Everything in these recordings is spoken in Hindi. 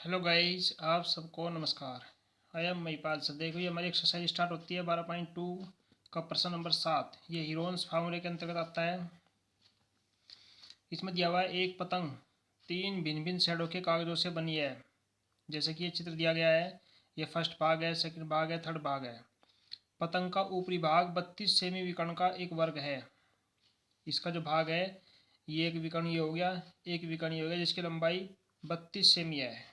हेलो गाइस, आप सबको नमस्कार। I am Mahipal sir. देखो, ये हमारी एक्सरसाइज स्टार्ट होती है 12.2 का प्रश्न नंबर 7। ये हीरोन्स फार्मूले के अंतर्गत आता है। इसमें दिया हुआ है एक पतंग 3 भिन्न भिन्न शेडों के कागजों से बनी है। जैसे कि ये चित्र दिया गया है। ये फर्स्ट भाग है, सेकंड भाग है, थर्ड भाग है। पतंग का ऊपरी भाग 32 सेमी विकर्ण का एक वर्ग है। इसका जो भाग है, ये एक विकर्ण ये हो गया, एक विकर्ण ये हो गया, जिसकी लंबाई 32 सेमी है,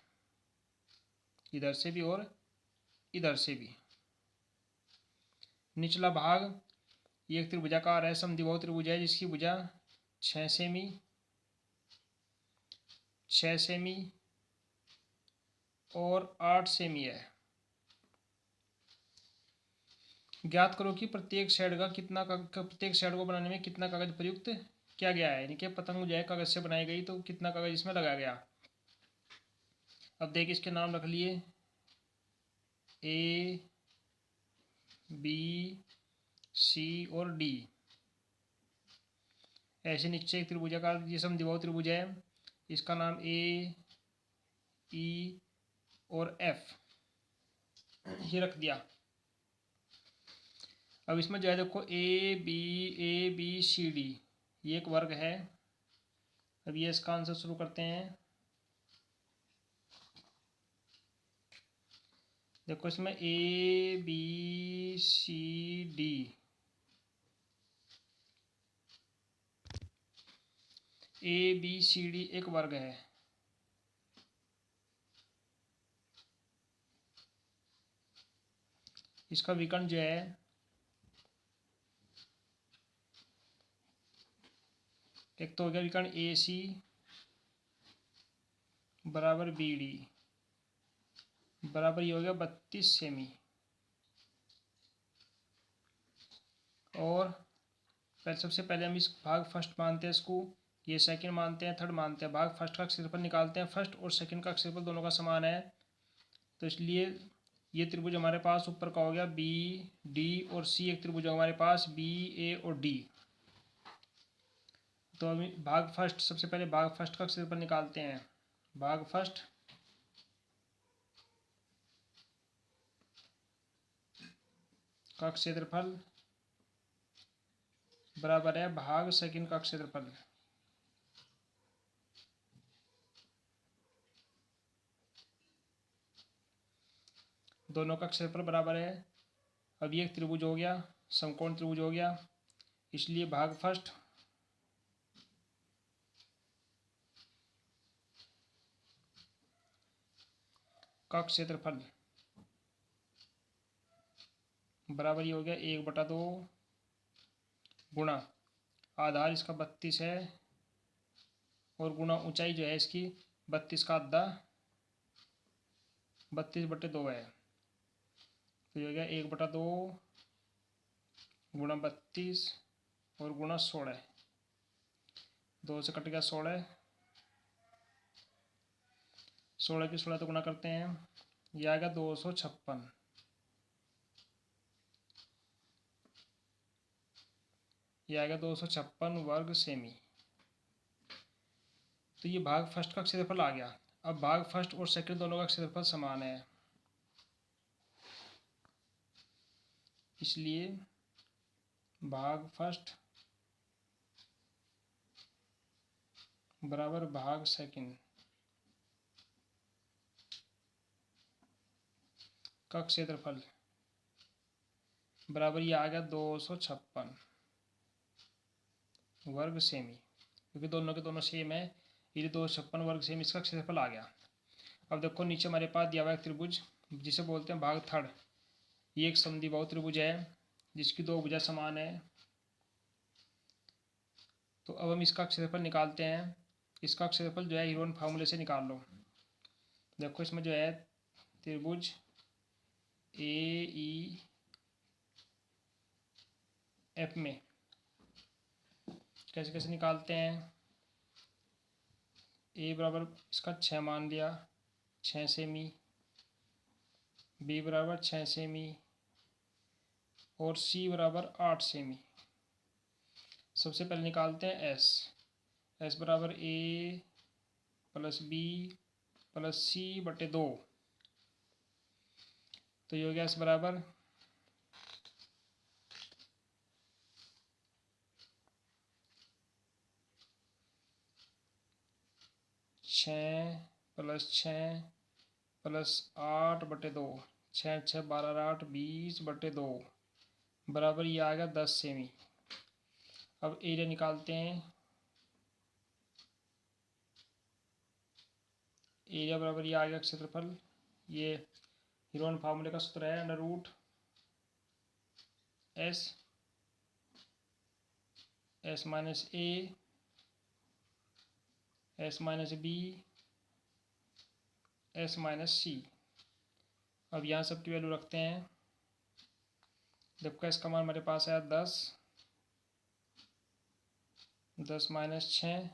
इधर से भी और इधर से भी। निचला भाग ये एक त्रिभुजाकार है, समद्विबाहु त्रिभुज है, जिसकी भुजा 6 सेमी 6 सेमी और 8 सेमी है। ज्ञात करो कि प्रत्येक शेड को बनाने में कितना कागज प्रयुक्त किया गया है। यानी कि पतंग जो है कागज से बनाई गई, तो कितना कागज इसमें लगाया गया। अब देखिए, इसके नाम रख लिए ए, बी, सी और डी। ऐसे नीचे एक त्रिभुजाकार ये समद्विबाहु त्रिभुज है, इसका नाम ए, ई और एफ ये रख दिया। अब इसमें जो है देखो ए बी सी डी ये एक वर्ग है। अब ये इसका आंसर शुरू करते हैं। देखो, इसमें ए बी सी डी एक वर्ग है। इसका विकर्ण जो है, एक तो हो गया विकर्ण ए सी बराबर बी डी बराबर ये हो गया 32 सेमी। और सबसे पहले हम इस भाग फर्स्ट मानते हैं इसको, ये सेकंड मानते हैं, थर्ड मानते हैं। भाग फर्स्ट का क्षेत्रफल निकालते हैं। फर्स्ट और सेकंड का क्षेत्रफल दोनों का समान है, तो इसलिए ये त्रिभुज हमारे पास ऊपर का हो गया बी डी और सी। एक त्रिभुज हमारे पास बी ए और डी। तो हम भाग फर्स्ट, सबसे पहले भाग फर्स्ट का क्षेत्रफल निकालते हैं। भाग फर्स्ट का क्षेत्रफल बराबर है भाग सेकंड का क्षेत्रफल। दोनों का क्षेत्रफल बराबर है। अब ये एक त्रिभुज हो गया, समकोण त्रिभुज हो गया, इसलिए भाग फर्स्ट का क्षेत्रफल बराबर ये हो गया 1/2 गुणा आधार इसका 32 है और गुणा ऊंचाई जो है इसकी 32 का आधा 32/2 है। तो ये हो गया 1/2 गुणा 32 और गुणा 16। 2 से कट गया 16, 16 की 16 तो गुणा करते हैं, यह आएगा 256। यह आएगा 256 वर्ग सेमी। तो ये भाग फर्स्ट का क्षेत्रफल आ गया। अब भाग फर्स्ट और सेकंड दोनों का क्षेत्रफल समान है, इसलिए भाग फर्स्ट बराबर भाग सेकंड का क्षेत्रफल बराबर ये आ गया 256 वर्ग सेमी। क्योंकि दोनों के दोनों सेम है, ये 256 वर्ग सेमी इसका क्षेत्रफल आ गया। अब देखो, नीचे हमारे पास दिया हुआ है त्रिभुज जिसे बोलते हैं भाग थर्ड। ये एक समद्विबाहु त्रिभुज है जिसकी दो भुजा समान है। तो अब हम इसका क्षेत्रफल निकालते हैं। इसका क्षेत्रफल जो है हीरोन फार्मूले से निकाल लो। देखो, इसमें जो है त्रिभुज ए ई एफ में कैसे कैसे निकालते हैं। ए बराबर इसका 6 मान लिया, 6 सेमी। बी बराबर 6 सेमी और सी बराबर 8 सेमी। सबसे पहले निकालते हैं एस। एस बराबर ए प्लस बी प्लस सी बटे 2। तो ये हो गया इस बराबर 6 प्लस 6 प्लस 8 बटे 2। 6 6 12 8 20 बटे 2 बराबर ये आ गया 10 सेमी। अब एरिया निकालते हैं। एरिया बराबर ये आ गया क्षेत्रफल। ये हीरोन फार्मूले का सूत्र है under root S minus A S minus B S minus C. अब यहाँ सबकी वैल्यू रखते हैं। जबकि इसका मान हमारे पास आया 10 10 माइनस 6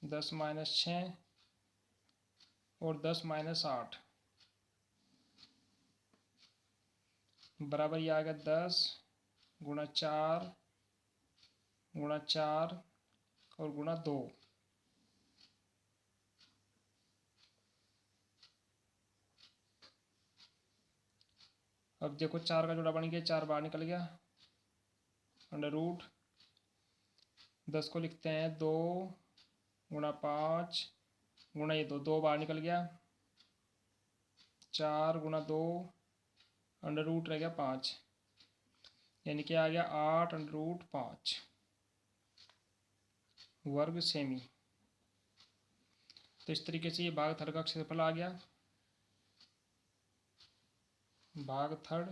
10 माइनस 6 और 10 माइनस 8 बराबर ये आ गया 10 गुणा 4 और गुणा 2। अब देखो 4 का जोड़ा बन गया, 4 बाहर निकल गया। अंडर रूट 10 को लिखते हैं 2 गुणा 5 गुणा ये 2 बाहर निकल गया। 4 गुणा 2 अंडर रूट रह गया 5, यानी कि आ गया 8 अंडर रूट 5 वर्ग सेमी। तो इस तरीके से ये भागथड़ का क्षेत्रफल आ गया। भागथड़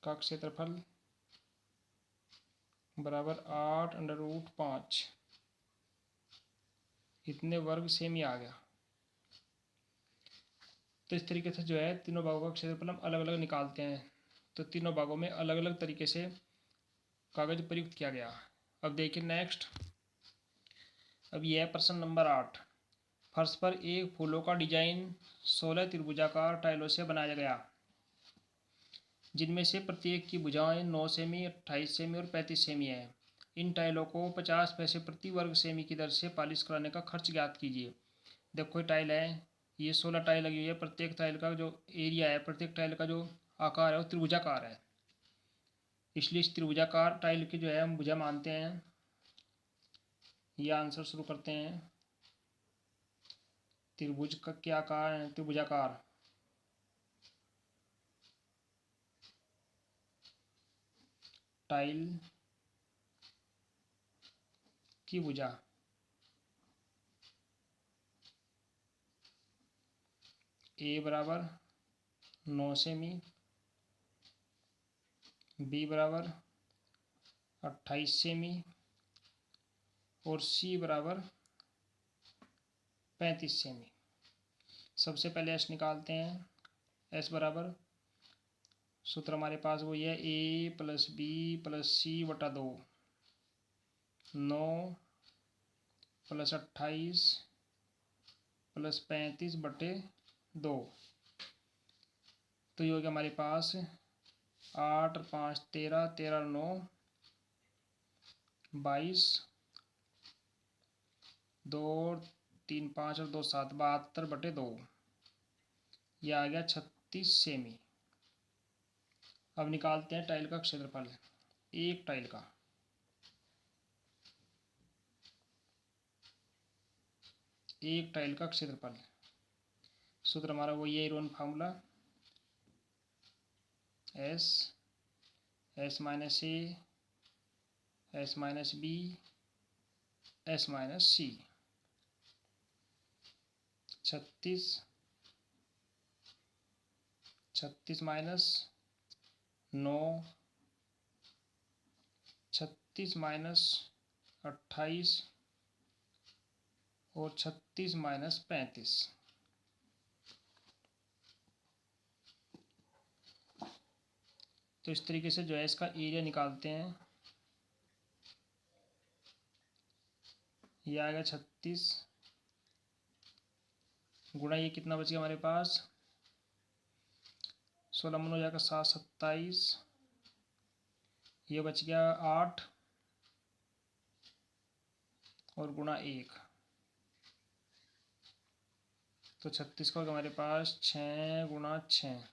का क्षेत्रफल बराबर 8 अंडर रूट 5 इतने वर्ग सेमी आ गया। तो इस तरीके से जो है तीनों भागों का क्षेत्रफल हम अलग अलग निकालते हैं। तो तीनों भागों में अलग अलग तरीके से कागज प्रयुक्त किया गया। अब देखिए नेक्स्ट। अब यह है प्रश्न नंबर 8। फर्श पर एक फूलों का डिजाइन 16 त्रिभुजाकार टाइलों से बनाया गया, जिनमें से प्रत्येक की भुजाएं 9 सेमी 28 सेमी और 35 सेमी है। इन टाइलों को 50 पैसे प्रति वर्ग सेमी की दर से पॉलिश कराने का खर्च ज्ञात कीजिए। देखो टाइल है, ये 16 टाइल लगी हुई है। प्रत्येक टाइल का जो एरिया है, प्रत्येक टाइल का जो आकार है वो त्रिभुजाकार है, इसलिए इस त्रिभुजाकार टाइल की जो है हम भुजा मानते हैं। यह आंसर शुरू करते हैं। त्रिभुज का क्या आकार है? त्रिभुजाकार। टाइल की भुजा ए बराबर 9 सेमी, बी बराबर 28 सेमी और सी बराबर 35 सेमी। सबसे पहले एस निकालते हैं। एस बराबर सूत्र हमारे पास वही है ए प्लस बी प्लस सी बटा 2। 9 प्लस 28 प्लस 35 बटे 2। तो ये हो गया हमारे पास 8 5 13 13 9 22 2 3 5 और 2 7 72 बटे 2। यह आ गया 36 सेमी। अब निकालते हैं टाइल का क्षेत्रफल। एक टाइल का क्षेत्रफल सूत्र हमारा वही है Heron formula S minus A S minus B S minus C. 36 minus 9 36 minus 28 और 36 माइनस 35। तो इस तरीके से जो है इसका एरिया निकालते हैं। ये आएगा 36 गुणा ये कितना बच गया हमारे पास 16 मन हो जाएगा 7 27। ये बच गया 8 और गुणा 1, तो 36 का हो गया हमारे पास 6 गुणा 6,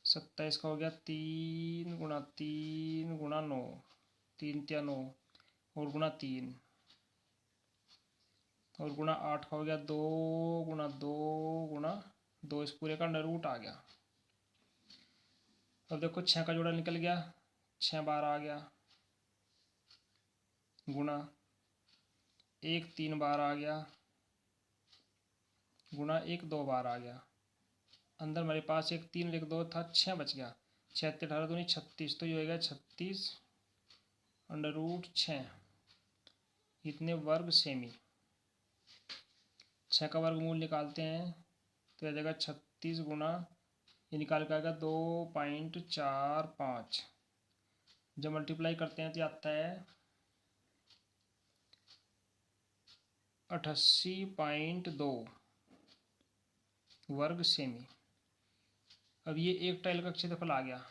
27 का हो गया 3 गुणा 3 गुणा 9, 3 तिया 9 और गुणा 3, और गुणा 8 का हो गया 2 गुणा 2 गुणा 2, इस पूरे का अंडर रूट आ गया। अब देखो 6 का जोड़ा निकल गया, 6 बार आ गया, गुणा 1 3 बार आ गया, गुणा 1 2 बार आ गया, अंदर हमारे पास एक 3 और एक 2 था, 6 बच गया, 6 18 दूनी 36, तो ये होगा 36 अंडर रूट 6 इतने वर्ग सेमी। 6 का वर्गमूल निकालते हैं तो आ जाएगा 36 गुणा, ये निकाल के आएगा 2.45, जब मल्टीप्लाई करते हैं तो आता है 88.2 वर्ग सेमी। अब ये एक टाइल का क्षेत्रफल आ गया,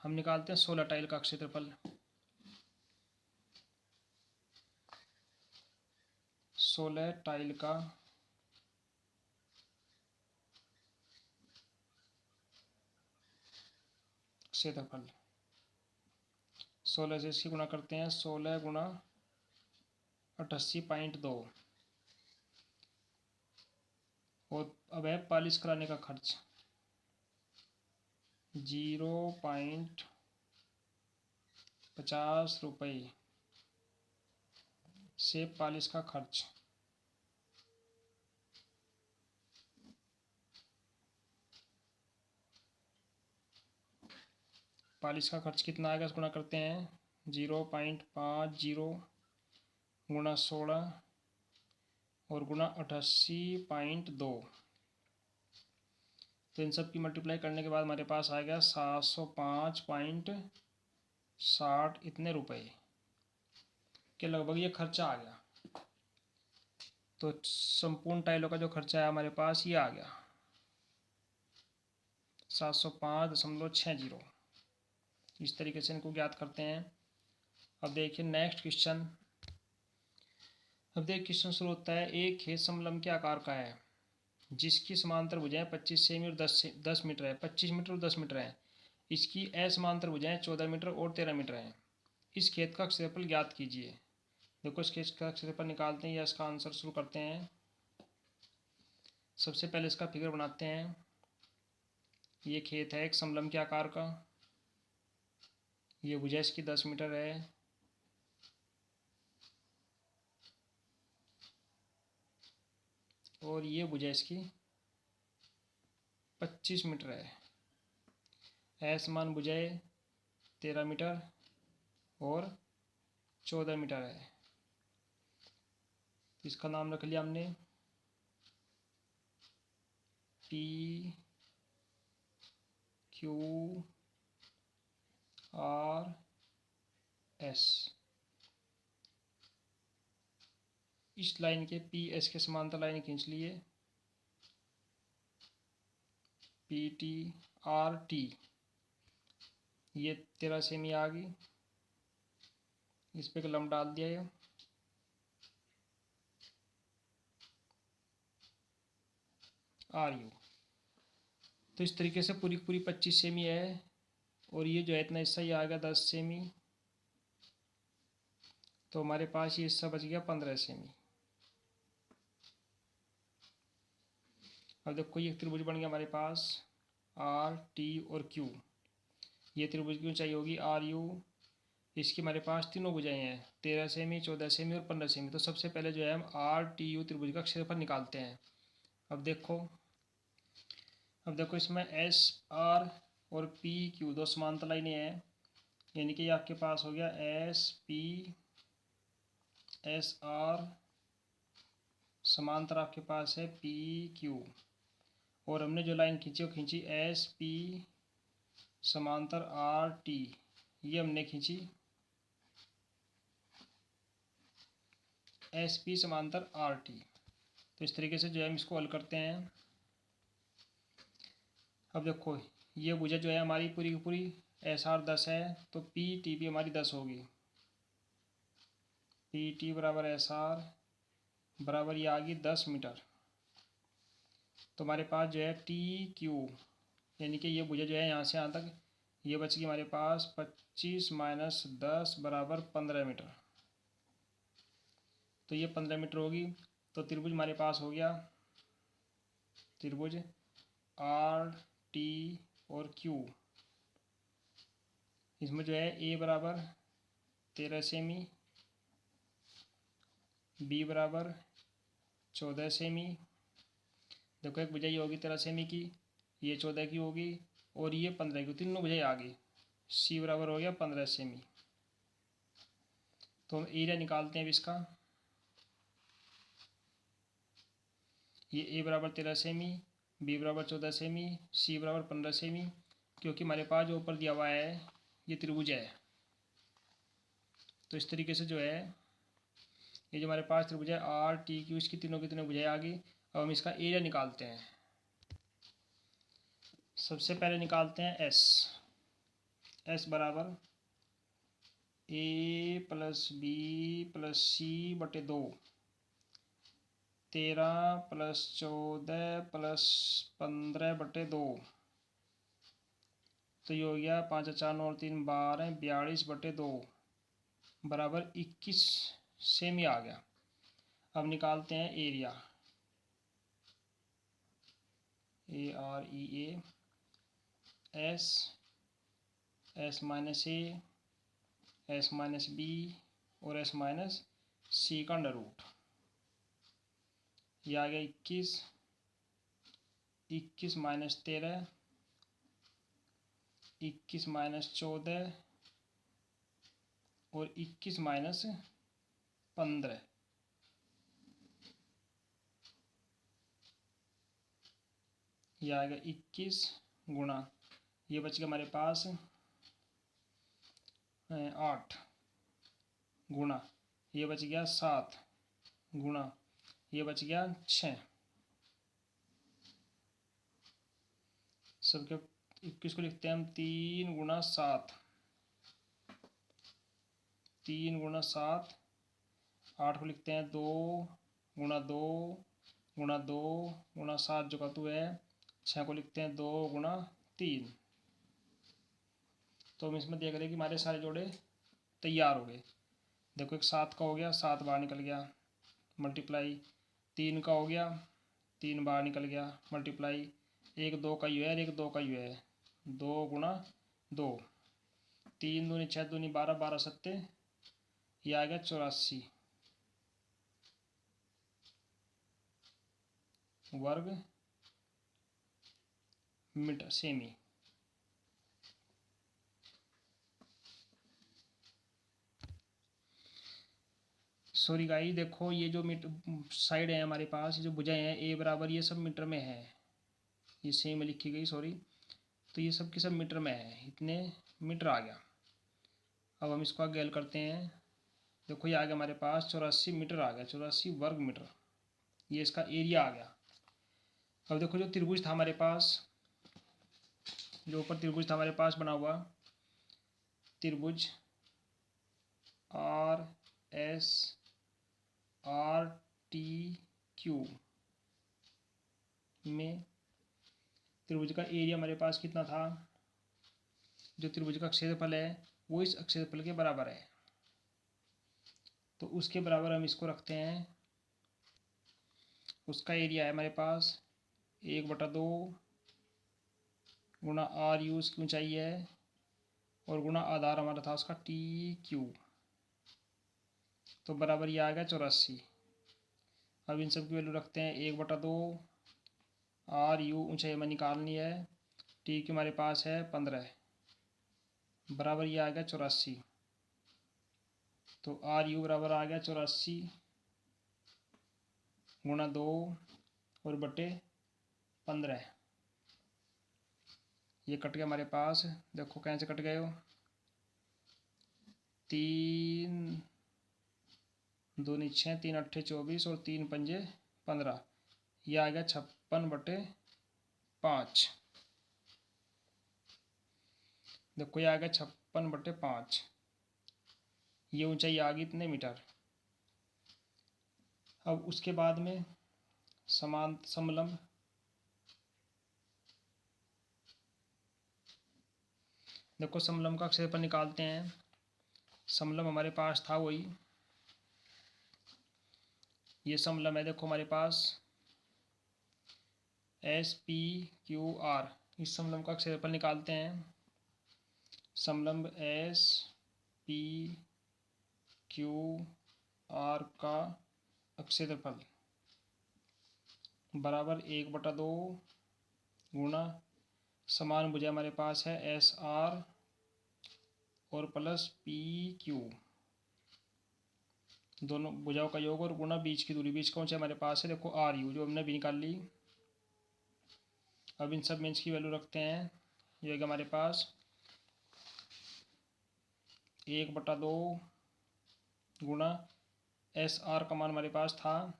हम निकालते हैं 16 टाइल का क्षेत्रफल। 16 टाइल का क्षेत्रफल, 16 से इसकी गुणा करते हैं, 16 गुणा 88.2, और अब है पालिश कराने का खर्च 0.50 रुपये से पालिश का खर्च। पालिश का खर्च कितना आएगा, गुणा करते हैं 0.50 गुणा 16 और गुणा 88.2, तो इन सब की मल्टीप्लाई करने के बाद हमारे पास आ गया 705.60 इतने रुपए के लगभग ये खर्चा आ गया। तो संपूर्ण टाइलों का जो खर्चा है हमारे पास ये आ गया 705.60। इस तरीके से इनको ज्ञात करते हैं। अब देखिए नेक्स्ट क्वेश्चन। अब देखिए क्वेश्चन शुरू होता है, एक खेत समलंब के आकार का है जिसकी समांतर भुजाएं 25 सेमी और 10 मीटर है, 25 मीटर और 10 मीटर है। इसकी असमांतर भुजाएं 14 मीटर और 13 मीटर हैं। इस खेत का क्षेत्रफल ज्ञात कीजिए। देखो इस खेत का क्षेत्रफल निकालते हैं या इसका आंसर शुरू करते हैं। सबसे पहले इसका फिगर बनाते हैं। ये खेत है एक समलंब के आकार का, ये भुजा इसकी 10 मीटर है, और ये भुजा इसकी 25 मीटर है। असमान भुजाएं 13 मीटर और 14 मीटर है। इसका नाम रख लिया हमने पी क्यू आर एस। इस लाइन के पी एस के समांतर लाइन खींच लिए, पी टी आर टी, ये 13 सेमी आ गई, इस पे कलम डाल दिया ये। आर यू, तो इस तरीके से पूरी पूरी 25 सेमी है, और ये जो है इतना हिस्सा ही आ गया 10 सेमी, तो हमारे पास ये हिस्सा बच गया 15 सेमी। अब देखो ये त्रिभुज बन गया हमारे पास आर टी और क्यू। ये त्रिभुज की ऊंचाई होगी आर यू। इसकी हमारे पास तीनों भुजाएं हैं 13 सेमी, 14 सेमी और 15 सेमी। तो सबसे पहले जो है हम आर टी यू त्रिभुज का क्षेत्रफल निकालते हैं। अब देखो इसमें एस आर और पी क्यू दो समांतर लाइनें हैं, यानी कि आपके पास हो गया एस पी एस आर समांतर आपके पास है पी क्यू, और हमने जो लाइन खींची वो खींची एस पी समांतर आर टी, ये हमने खींची एस पी समांतर आर टी। तो इस तरीके से जो है हम इसको हल करते हैं। अब देखो ये भुजा जो है हमारी पूरी की पूरी एस आर 10 है, तो पी टी भी हमारी 10 होगी। पी टी बराबर एस आर बराबर ये आ गई 10 मीटर। तो हमारे पास जो है टी क्यू यानी कि ये भुजा जो है यहाँ से यहाँ तक ये बच गई हमारे पास 25 माइनस 10 बराबर 15 मीटर। तो ये 15 मीटर होगी। तो त्रिभुज हमारे पास हो गया त्रिभुज आर टी और क्यू। इसमें जो है ए बराबर 13 सेमी, बी बराबर 14 सेमी। देखो एक भुजा ये होगी 13 सेमी की, ये 14 की होगी और ये 15 की, तीनों भुजाएं आ गई। सी बराबर हो गया 15 सेमी। तो हम एरिया निकालते हैं अब इसका। ये ए बराबर 13 सेमी, बी बराबर 14 सेमी, सी बराबर 15 सेमी। क्योंकि हमारे पास जो ऊपर दिया हुआ है ये त्रिभुज है, तो इस तरीके से जो है ये जो हमारे पास त्रिभुज है आर टी क्यू, इसकी तीनों की तीनों भुजाएं आ गई। अब हम इसका एरिया निकालते हैं। सबसे पहले निकालते हैं एस। एस बराबर ए प्लस बी प्लस सी बटे 2, 13 प्लस 14 प्लस 15 बटे 2। तो ये हो गया 5 4 9 3 12 42 बटे 2 बराबर 21 सेमी आ गया। अब निकालते हैं area. A R E A S, S minus A, S minus B और एस माइनस सी का अंडर रूट। ये आ गया 21, 21 माइनस 13, 21 माइनस 14 और 21 माइनस 15। ये आ गया 21 गुणा, ये बच गया हमारे पास 8 गुणा, ये बच गया 7 गुणा, ये बच गया 6। सबके 21 को लिखते हैं हम 3 गुणा 7, 3 गुणा 7। 8 को लिखते हैं 2 गुणा 2 गुणा 2 गुणा 7 जो का 2 है। 6 को लिखते हैं 2 गुणा 3। तो हम इसमें देख रहे हैं कि हमारे सारे जोड़े तैयार हो गए। देखो एक 7 का हो गया, 7 बाहर निकल गया, मल्टीप्लाई 3 का हो गया, 3 बाहर निकल गया, मल्टीप्लाई 1 2 का यू है, 1 2 का यू है, 2 गुणा 2, 3 दूनी 6 दूनी 12, 12 सत्ते, ये आ गया 84 वर्ग मीटर सेमी। सॉरी गाइस, देखो ये जो मीटर साइड है हमारे पास, ये जो भुजाएं हैं ए बराबर, ये सब मीटर में है, ये सेम लिखी गई सॉरी। तो ये सब की सब मीटर में है, इतने मीटर आ गया। अब हम इसको आगे हल करते हैं। देखो ये आ गया हमारे पास 84 मीटर आ गया, 84 वर्ग मीटर, ये इसका एरिया आ गया। अब देखो जो त्रिभुज था हमारे पास, जो ऊपर त्रिभुज था हमारे पास बना हुआ, त्रिभुज R S R T Q में त्रिभुज का एरिया हमारे पास कितना था, जो त्रिभुज का क्षेत्रफल है वो इस क्षेत्रफल के बराबर है। तो उसके बराबर हम इसको रखते हैं। उसका एरिया है हमारे पास 1/2 गुणा आर यू उसकी ऊंचाई है, और गुणा आधार हमारा था उसका टी क्यू। तो बराबर ये आ गया 84। अब इन सब की वैल्यू रखते हैं 1/2, आर यू ऊंचाई हमें निकालनी है, टी क्यू हमारे पास है 15, बराबर ये आ गया 84। तो आर यू बराबर आ गया 84 गुणा 2 और बटे 15। ये कट गया हमारे पास, देखो कैसे कट गए हो, 3 दूनी 6, 3 अट्ठे 24 और 3 पंजे 15। ये आ गया 56/5। देखो ये आ गया 56/5। ये ऊंचाई आ गई इतने मीटर। अब उसके बाद में समान समलंब, देखो समलंब का क्षेत्रफल निकालते हैं। समलंब हमारे पास था वही, ये समलंब है, देखो हमारे पास एस पी क्यू आर। इस समलंब का क्षेत्रफल निकालते हैं। समलंब एस पी क्यू आर का क्षेत्रफल बराबर 1/2 गुणा समान भुजा हमारे पास है एस आर और प्लस पी क्यू, दोनों भुजाओं का योग और गुणा बीच की दूरी, बीच का ऊंचाई हमारे पास है देखो आर यू, जो हमने भी निकाल ली। अब इन सब में की वैल्यू रखते हैं। ये होगा हमारे पास 1/2 गुणा एस आर का मान हमारे पास था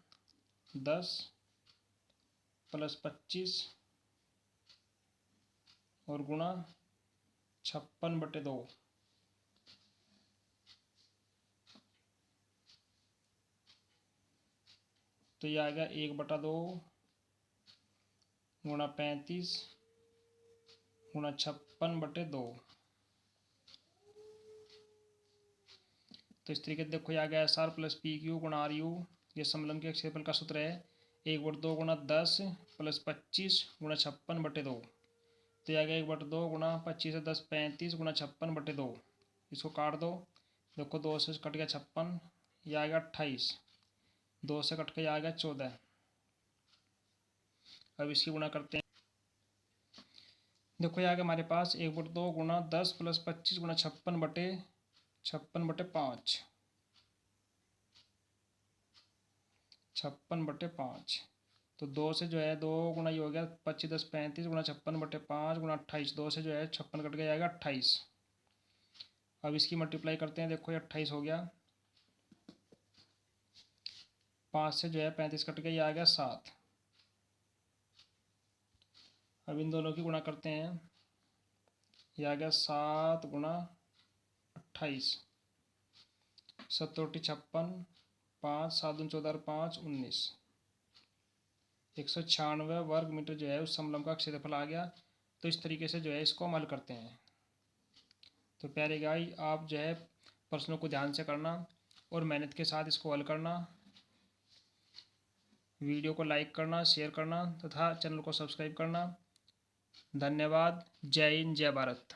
10 + 25 और गुणा 56/2। तो ये आ गया 1/2 गुणा 35 गुणा 56/2। तो इस तरीके से देखो ये आ गया S R plus P Q गुणा आर यू। ये समलंब के क्षेत्रफल का सूत्र है 1/2 गुणा 10 + 25 गुणा 56/2। तो यह आ गया 1/2 गुणा 25 से 10 35 गुणा 56/2। इसको काट दो, देखो 2 से कट गया 56, यह आ गया 28, 2 से कट के यह आ गया 14। अब इसकी गुणा करते हैं। देखो यह आ गया हमारे पास 1/2 गुणा 10 + 25 गुणा 56/5, 56/5। तो 2 से जो है 2 गुणा ये हो गया 25 10 35 गुणा 56/5 गुणा 28, 2 से जो है 56 कट के जाएगा 28। अब इसकी मल्टीप्लाई करते हैं, देखो ये 28 हो गया, 5 से जो है 35 कट के ये आ गया 7। अब इन दोनों की गुणा करते हैं, ये आ गया 7 गुणा 28, 7 56, 5 7 दूनी 14 5 19, 196 वर्ग मीटर जो है उस समलंब का क्षेत्रफल आ गया। तो इस तरीके से जो है इसको हम हल करते हैं। तो प्यारे भाई, आप जो है प्रश्नों को ध्यान से करना और मेहनत के साथ इसको हल करना। वीडियो को लाइक करना, शेयर करना तथा चैनल को सब्सक्राइब करना। धन्यवाद। जय हिंद, जय भारत।